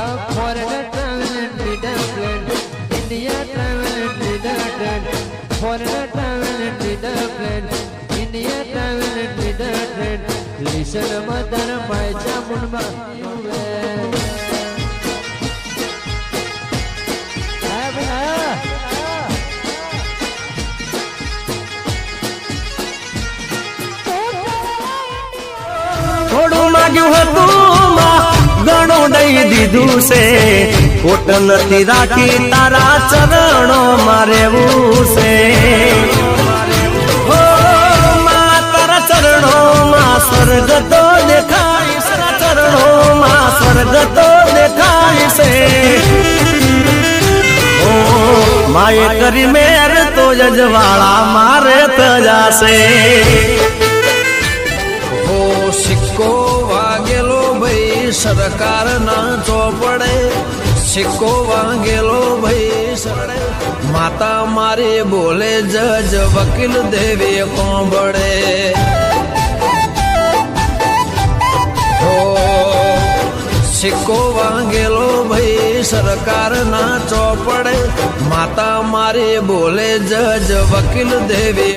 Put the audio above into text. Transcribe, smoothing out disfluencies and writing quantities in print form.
Foreigner traveling with a friend, India traveling with a friend. Foreigner traveling with a friend, India traveling with a friend. Listen, mother, my Chamunda. થોડું માગ્યું હતું ઘણું દઈ દીધું છે ખોટ નથી રાખી તારા ચરણો માં રહેવું છે તારા ચરણો માં સ્વર્ગ તો દેખાય તારા ચરણો માં સ્વર્ગ તો દેખાય છે માએ કરી મેર તો જજવાળા મારે તજાશે સિક્કો વાગેલો ભાઈ સરકાર ના ચોપડે સિક્કો વાગેલો ભાઈ સરડે માતા મારી બોલે જજ વકીલ દેવે કોંબડે સિક્કો વાગેલો ભાઈ સરકાર ના ચોપડે માતા મારી બોલે જજ વકીલ દેવે